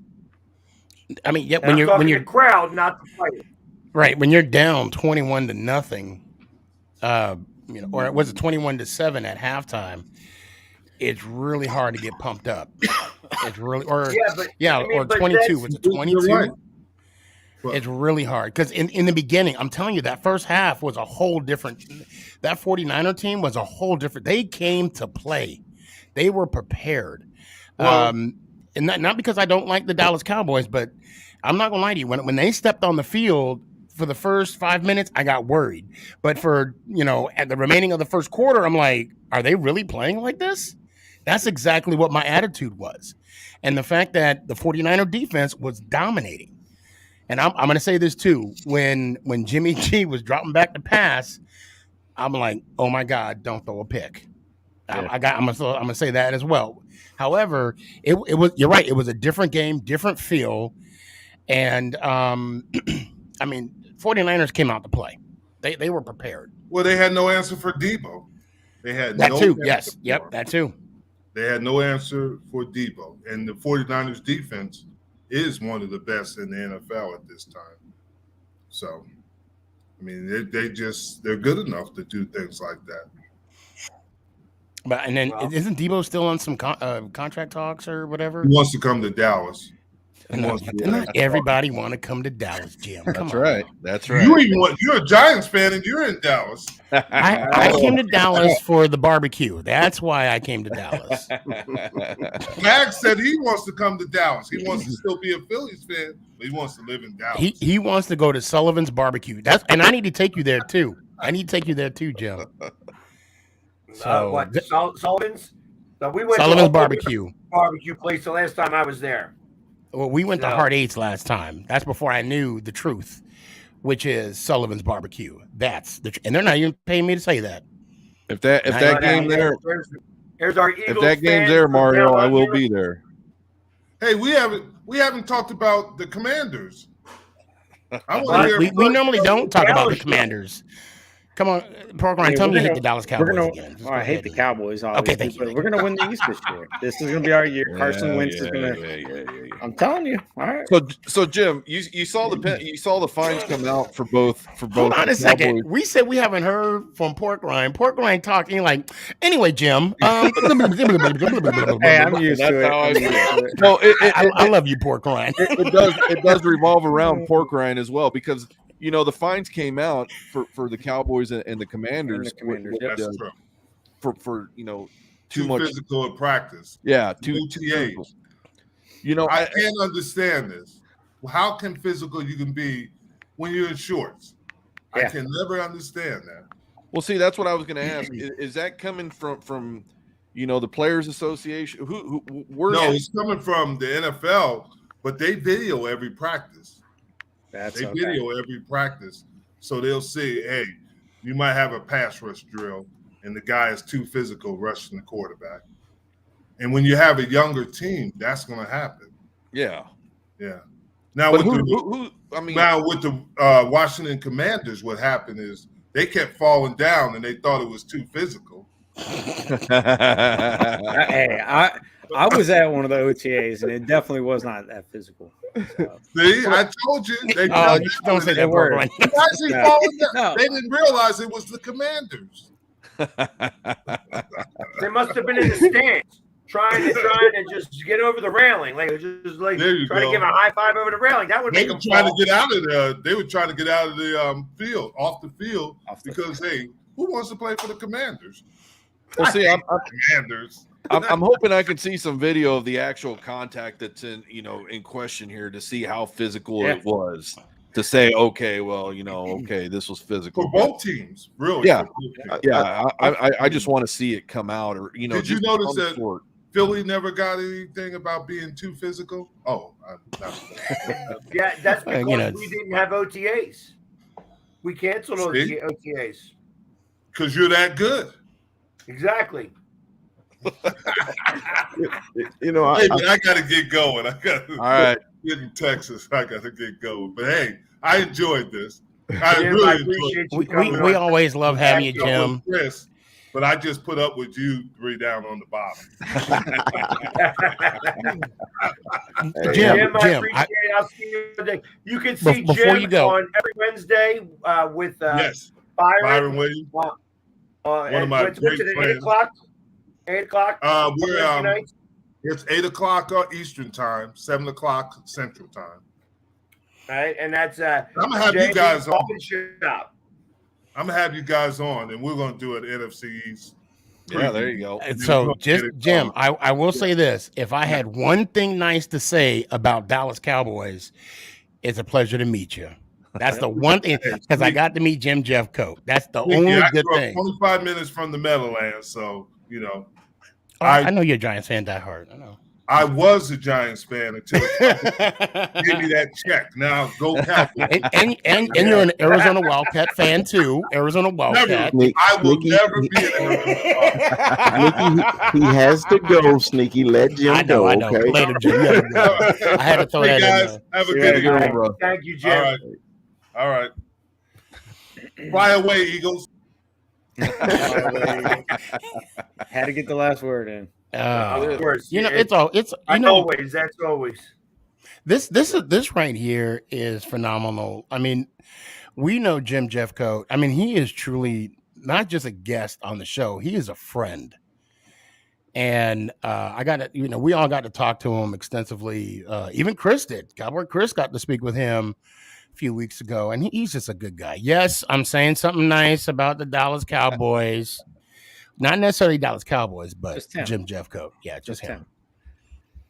I mean, yeah, when you're the crowd, not the player. Right, when you're down 21-0, or it was 21-7 at halftime, it's really hard to get pumped up. It's really, or 22. Was it 22? Right. It's really hard because in the beginning, I'm telling you, that first half was a whole different. That 49er team was a whole different. They came to play. They were prepared. Well, and not because I don't like the Dallas Cowboys, but I'm not gonna lie to you. When they stepped on the field for the first 5 minutes, I got worried. But for at the remaining of the first quarter, I'm like, are they really playing like this? That's exactly what my attitude was. And the fact that the 49er defense was dominating. And I'm going to say this too. When Jimmy G was dropping back to pass, I'm like, oh my God, don't throw a pick. Yeah. I'm going to say that as well. However, it was, you're right. It was a different game, different feel. And 49ers came out to play. They were prepared. Well, they had no answer for Debo. They had that no too. answer Yes. for Yep. him. That too. They had no answer for Debo. And the 49ers defense is one of the best in the NFL at this time. So, they're good enough to do things like that. But isn't Debo still on some contract talks or whatever? He wants to come to Dallas. Not everybody want to come to Dallas, Jim. That's right. That's right. You're a Giants fan and you're in Dallas. I came to Dallas for the barbecue. That's why I came to Dallas. Max said he wants to come to Dallas. He wants to still be a Phillies fan, but he wants to live in Dallas. He wants to go to Sullivan's Barbecue. And I need to take you there too. Jim. So Sullivan's? So we went Sullivan's to Barbecue place the last time I was there. Well, we went to Hard Eights last time. That's before I knew the truth, which is Sullivan's Barbecue. And they're not even paying me to say that. If that game there, here's our Eagles if that game's there, Mario, I will be there. Hey, we haven't talked about the Commanders. We normally don't talk about the Commanders. Come on, Parker, tell me you hate the Dallas Cowboys again. I hate the Cowboys, obviously. Okay, thank you. But we're going to win the East this year. This is going to be our year. Carson Wentz is going to I'm telling you. All right. So Jim, you saw the fines come out for both. Hold on a second. Cowboys. We said we haven't heard from Pork Rind. Pork Rind talking like, anyway, Jim. Hey, I'm used to it. That's how I I'm feel. used to it. No, I love you, Pork Rind. it does revolve around Pork Rind as well, because the fines came out for the Cowboys and the Commanders. Yep. That's true. For Too much physical in practice. Yeah, OTAs. I can't understand this. How can physical you can be when you're in shorts? Yeah. I can never understand that. Well, see, that's what I was going to ask. Is that coming from the Players Association? Where's No, it's coming from the NFL, but they video every practice. Video every practice, so they'll see, hey, you might have a pass rush drill, and the guy is too physical rushing the quarterback. And when you have a younger team, that's going to happen. Yeah. Now, But with who the Washington Commanders, what happened is they kept falling down, and they thought it was too physical. Hey, I was at one of the OTAs, and it definitely was not that physical. So. See, I told you. They don't say that word. Why is he falling down? No. They didn't realize it was the Commanders. They must have been in the stands trying to just get over the railing, like just like There you trying go. to give a high five over the railing. That would They make were them trying fall. to get out of the. They were trying to get out of the field, off the field, because hey, who wants to play for the Commanders? Well, see, Commanders. I'm hoping I can see some video of the actual contact that's in question here to see how physical it was. To say, okay, well, this was physical For both teams, really. Yeah. Yeah, I just want to see it come out, or Did you just notice on the that court. Philly never got anything about being too physical? Oh, Yeah, that's because You know, we didn't have OTAs. We canceled See? OTAs. because you're that good. Exactly. You know, Hey, man, I got to get going. I got All right. get in Texas. I got to get going. But hey, I enjoyed this. I Jim, really I enjoyed appreciate you We coming on. always love having you, it. I Jim. was Chris, but I just put up with you three down on the bottom. Jim, I Jim, appreciate it. I'll see you Monday. You can Bef- see before Jim you go- on every Wednesday with Yes, Byron. Byron Williams. One of my what's great it, 8 friends. o'clock? 8 o'clock? We're Wednesday nights? it's 8:00 Eastern time, 7:00 Central time. All right, and that's I'm gonna have you Jamie's guys on. Coffee Shop. I'm gonna have you guys on, and we're gonna do an NFC East. Yeah, there you go. And We're so, gonna just get it Jim, going. I will say this: if I had one thing nice to say about Dallas Cowboys, it's a pleasure to meet you. That's the one thing, because I got to meet Jim Jeffcoat. That's the only I good grew up thing. 25 minutes from the Meadowlands, so Oh, I know you're a Giants fan, die hard. I know. I was a Giants fan until it gave me that check. Now go Cowboys. and you're an Arizona Wildcat fan too. Arizona Wildcat. Nick, I will Sneaky, never be an Sneaky, he has to go. Sneaky, let Jim I know. go. Okay. Later, Jim. You gotta go. I had to throw Hey that in guys, there. have a Yeah, good good evening. one, bro. Thank you, Jim. All right. Fly away, Eagles. Had to get the last word in. Of course. It's always. That's always. this right here is phenomenal. I mean, we know Jim Jeffcoat. I mean, he is truly not just a guest on the show; he is a friend. And we all got to talk to him extensively. Even Chris did. Cowboy Chris got to speak with him a few weeks ago, and he's just a good guy. Yes, I'm saying something nice about the Dallas Cowboys. Not necessarily Dallas Cowboys, but Just him. Jim Jeffcoat. Yeah, just him.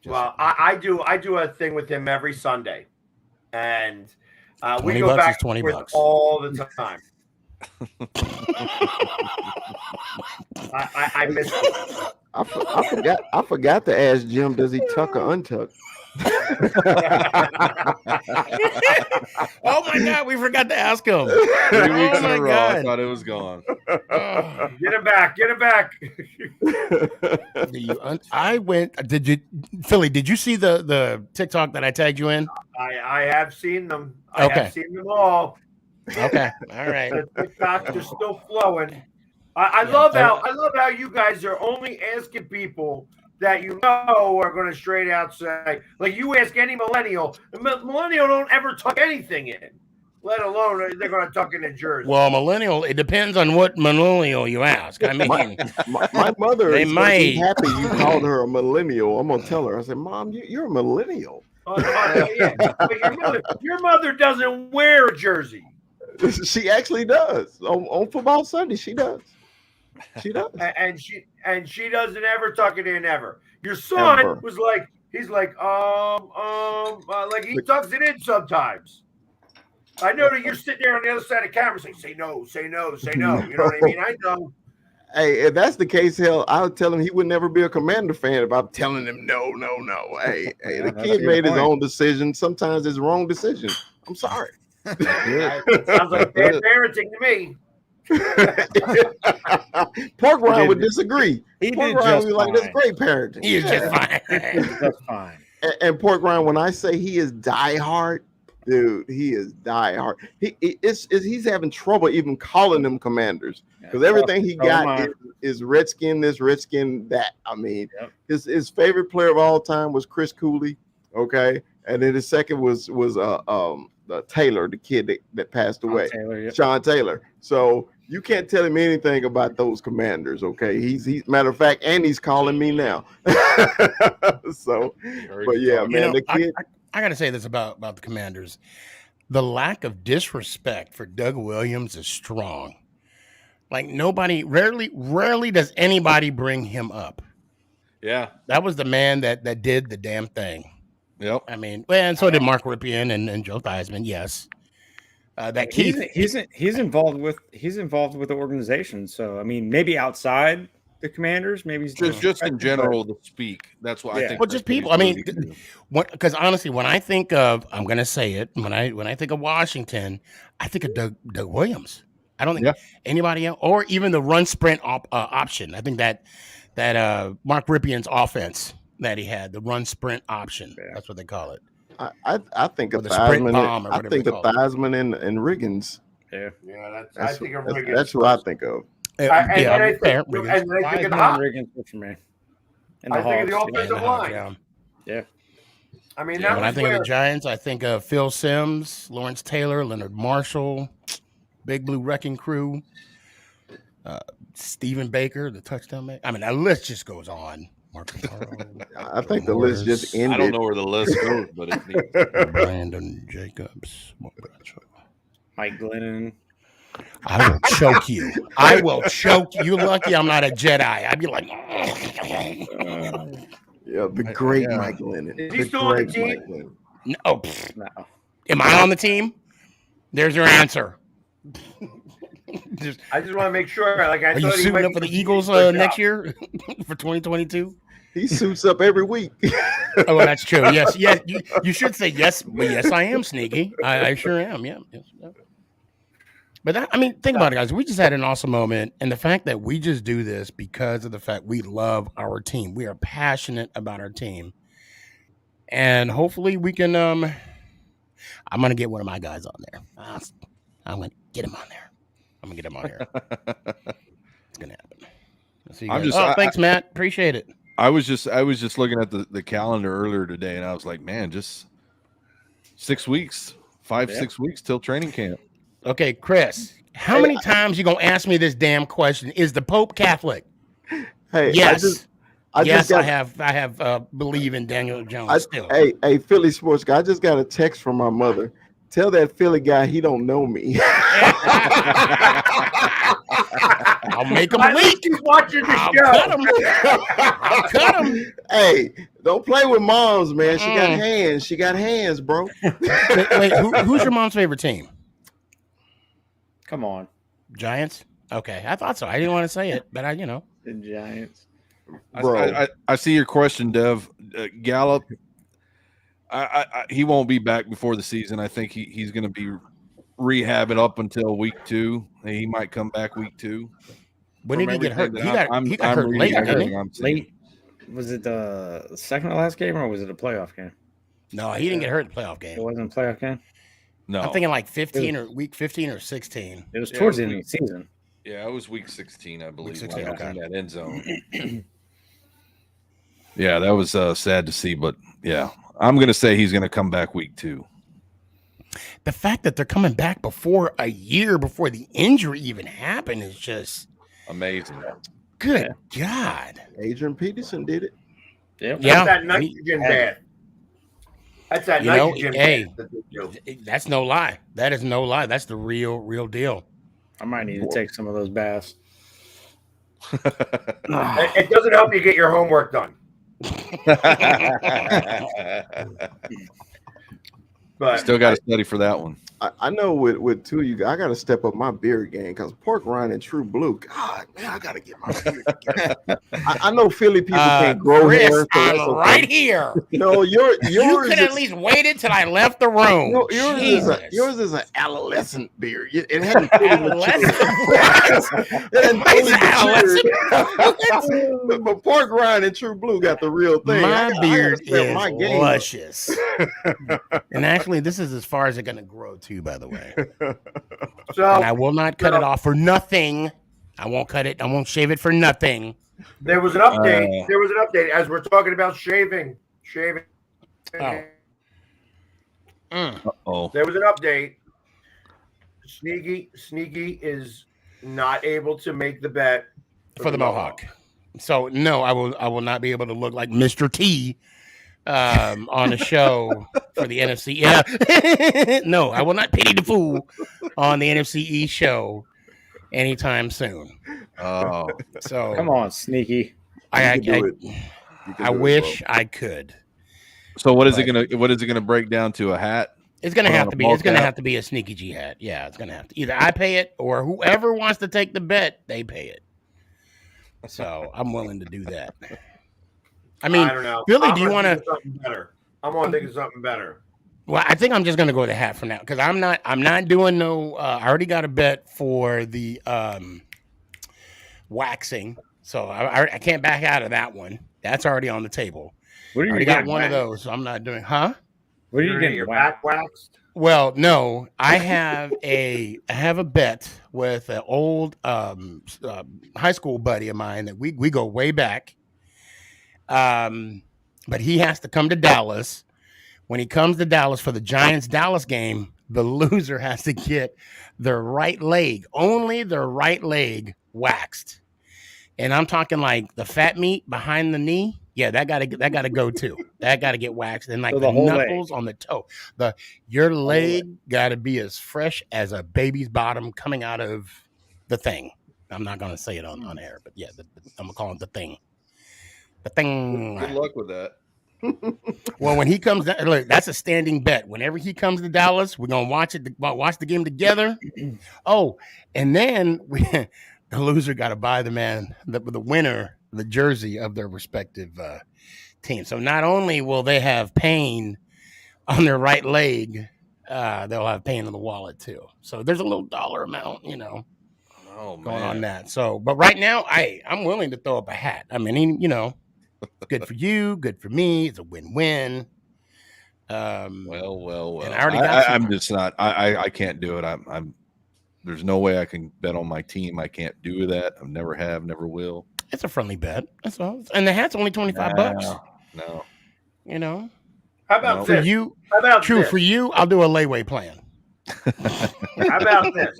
Well, I do a thing with him every Sunday, and we $20 go back is $20 and forth all the time. I miss it. I forgot to ask Jim, does he tuck or untuck? Oh my God, we forgot to ask him. 3 weeks Oh in my a row, I God. thought it was gone. Oh. Get him back. Get him back. Did you, Philly? Did you see the TikTok that I tagged you in? I have seen them. I Okay. have seen them all. Okay, all right. The TikToks are still flowing. I love how you guys are only asking people that you know are going to straight out say, like you ask any millennial, the millennial don't ever tuck anything in, let alone they're going to tuck in a jersey. Well, millennial, it depends on what millennial you ask. I mean, my mother They is gonna be might. happy you called her a millennial. I'm gonna tell her. I said, Mom, you're a millennial. Yeah. But your mother doesn't wear a jersey. She actually does on football Sunday. She does. She does. And she doesn't ever tuck it in ever. Your son Ever. was like, he's like he tucks it in sometimes. I know that you're sitting there on the other side of the camera saying, say no, say no, say no. You know what I mean? I know. Hey, if that's the case, hell, I would tell him he would never be a Commander fan if I'm telling him no. Hey, the kid made his own decision. Sometimes it's the wrong decision. I'm sorry. Sounds like bad parenting to me. Pork Ryan would disagree. He Pork did Ryan just would be like, that's fine. great parenting. he is just fine. That's fine. And Pork Ryan, when I say he is diehard, dude, he is diehard. He's having trouble even calling them Commanders because everything he got is Redskin this, Redskin that. I mean, his favorite player of all time was Chris Cooley, okay, and then his second was Taylor, the kid that passed away, Sean Taylor. So you can't tell him anything about those Commanders, okay? He's matter of fact, and he's calling me now. So, but yeah, man, the kid. I got to say this about the Commanders. The lack of disrespect for Doug Williams is strong. Like rarely does anybody bring him up. Yeah. That was the man that did the damn thing. Yep. I mean, well, and so did Mark Ripien and Joe Theismann. Yes. That Keith. He's involved with the organization. So I mean, maybe outside the Commanders, maybe he's just in general to speak. That's what I think. Well, just people. I mean, because honestly, when I think of, I'm going to say it. When I think of Washington, I think of Doug Williams. I don't think anybody else, or even the run sprint option. I think that Mark Ripien's offense that he had, the run sprint option. That's what they call it. I think of the sprint Theismann. bomb or I whatever think they of call it. Theismann and Riggins. Yeah, That's, I think of Riggins. that's what I think of. I think of the Riggins for me. And I think of the offensive line. Yeah. I mean, when I think of the Giants, I think of Phil Simms, Lawrence Taylor, Leonard Marshall, Big Blue Wrecking Crew, Stephen Baker, the touchdown man. I mean, that list just goes on. I think the list just ended. I don't know where the list goes, but it Brandon Jacobs, Mike Glennon. I will choke you. I will choke you. You're lucky I'm not a Jedi. I'd be like, yeah, the great Mike Glennon. Is he still on the team? No. Am I on the team? There's your answer. I just want to make sure. Like, are you suiting up for the Eagles next year for 2022? He suits up every week. Oh, that's true. Yes. You should say yes. But yes, I am sneaky. I sure am. Yeah. Yes. But think about it, guys. We just had an awesome moment, and the fact that we just do this because of the fact we love our team. We are passionate about our team, and hopefully we can. I'm gonna get one of my guys on there. I'm gonna get him on there. I'm gonna get him on here. It's gonna happen. Thanks, Matt. Appreciate it. I was just looking at the calendar earlier today, and I was like, man, just 6 weeks, 6 weeks till training camp. Okay, Chris, how many times you gonna ask me this damn question? Is the Pope Catholic? Hey, yes. I have believe in Daniel Jones still. Hey, Philly sports guy, I just got a text from my mother. Tell that Philly guy he don't know me. I'll make him leak. He's watching the show. I'll cut him. Hey, don't play with moms, man. She got hands. She got hands, bro. Wait, who's your mom's favorite team? Come on. Giants? Okay, I thought so. I didn't want to say it, but The Giants. I see your question, Dev. Gallup, he won't be back before the season. I think he's going to be rehabbing up until week 2. He might come back week 2. When did he get hurt? He got hurt late, didn't he? Late. Was it the second to last game or was it a playoff game? No, he didn't get hurt in the playoff game. It wasn't a playoff game? No. I'm thinking like 15 or week 15 or 16. It was towards the end of the season. Yeah, it was week 16, I believe. Week 16, in that end zone. Yeah, that was sad to see, but yeah, I'm going to say he's going to come back week 2. The fact that they're coming back before a year before the injury even happened is just amazing. Good God. Adrian Peterson did it. Yep. That's that nitrogen bath. That's that nitrogen bath. That's no lie. That is no lie. That's the real deal. I might need to take some of those baths. It doesn't help you get your homework done. But still got to study for that one. I know with two of you, I got to step up my beer game because Pork Rind and True Blue. God, man, I got to get my beer together. I know Philly people can't grow Chris, hair. So I'm right here. No, yours you could at least waited till I left the room. No, yours is an adolescent beer. It hadn't fully matured. But Pork Rind and True Blue got the real thing. My beard is luscious. And actually, this is as far as it's going to grow to. By the way, so and I will not cut it off for nothing. I won't cut it. I won't shave it for nothing. There was an update. There was an update as we're talking about shaving. Oh. There was an update. Sneaky is not able to make the bet for the Mohawk. So no, I will not be able to look like Mr. T on a show for the NFC. Yeah. No, I will not pity the fool on the NFC East show anytime soon. Oh, so come on, Sneaky. I wish I could. So what is it gonna break down to? A hat? It's gonna have to be. It's gonna have to be a Sneaky G hat. Yeah, it's gonna have to. Either I pay it or whoever wants to take the bet, they pay it. So I'm willing to do that. I mean, I don't know. Billy, do you want to? Something better. I'm gonna think of something better. Well, I think I'm just gonna go with the hat for now because I'm not doing no. I already got a bet for the waxing, so I can't back out of that one. That's already on the table. What are you already got one of those, so I'm not doing. Huh? What are you getting? Your back waxed? Well, no, I have a bet with an old high school buddy of mine that we go way back. But he has to come to Dallas. When he comes to Dallas for the Giants-Dallas game, the loser has to get their right leg, only their right leg waxed. And I'm talking like the fat meat behind the knee. Yeah, that gotta go too. That gotta get waxed. And like the knuckles on the toe. Your leg gotta be as fresh as a baby's bottom coming out of the thing. I'm not gonna say it on air, but yeah, I'm gonna call it the thing. The thing. Good luck with that. Well, when he comes, look, that's a standing bet. Whenever he comes to Dallas, we're gonna watch the game together. Oh, and then the loser got to buy the winner the jersey of their respective team. So not only will they have pain on their right leg, they'll have pain in the wallet too. So there's a little dollar amount, going on that. So, but right now, I'm willing to throw up a hat. I mean, good for you, good for me. It's a win-win. Well. And I already got I'm just not. I can't do it. I'm. There's no way I can bet on my team. I can't do that. I never have, never will. It's a friendly bet. That's all. And the hat's only $25. No. How about this? For you? How about True. this? For you, I'll do a layaway plan. How about this?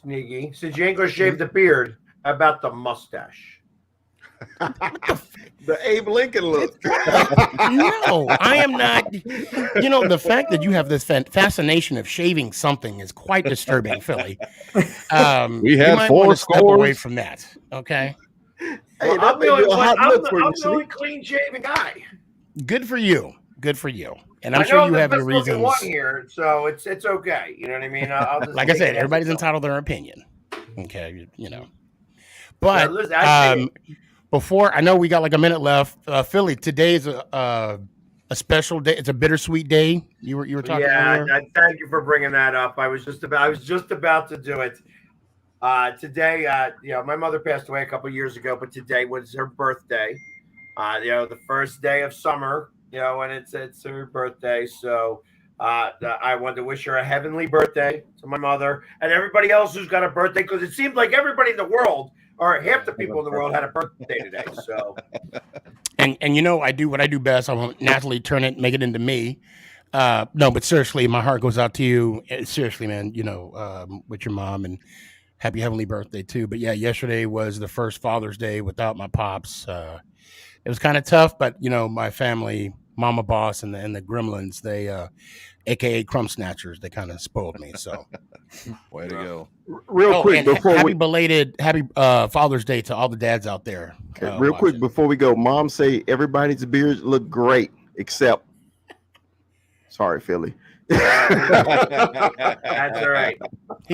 Sneaky. Since you ain't gonna shave the beard, how about the mustache? The Abe Lincoln look. No, I am not. The fact that you have this fascination of shaving something is quite disturbing, Philly. We had you might 4 want to step scores away from that. Okay. Hey, Well, that may be a hot look for you, I'm the only Sneak. clean-shaven guy. Good for you. Good for you. And I'm I sure know you the have your best-looking reasons. one here, so it's okay. You know what I mean? I'll just Like I take said, it as everybody's it entitled to their opinion. Okay, But But listen, I before, I know we got like a minute left. Philly, today's a special day. It's a bittersweet day. You were talking earlier. thank you for bringing that up. I was just about to do it. Today, my mother passed away a couple years ago, but today was her birthday. The first day of summer. And it's her birthday. So I wanted to wish her a heavenly birthday to my mother and everybody else who's got a birthday, because it seems like everybody in the world or half the people in the world had a birthday today. So, And I do what I do best. I won't naturally make it into me. No, but seriously, my heart goes out to you. Seriously, man, with your mom, and happy heavenly birthday too. But yeah, yesterday was the first Father's Day without my pops. It was kind of tough, but my family, Mama Boss and the Gremlins, they AKA Crumb Snatchers, they kind of spoiled me. So way to go. Real quick before happy Father's Day to all the dads out there. real quick before we go, Mom say everybody's beards look great except. Sorry, Philly. that's all right.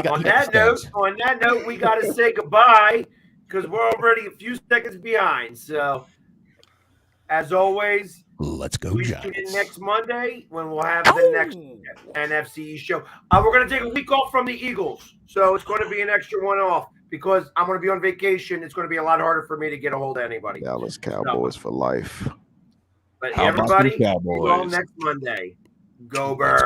On that note, we got to say goodbye because we're already a few seconds behind. So, as always, let's go, we Giants. tune in next Monday when we'll have the next NFC East show. We're going to take a week off from the Eagles, so it's going to be an extra one off because I'm going to be on vacation. It's going to be a lot harder for me to get a hold of anybody. Dallas Cowboys for life. But How about everybody, the Cowboys? see you all next Monday. Go Birds.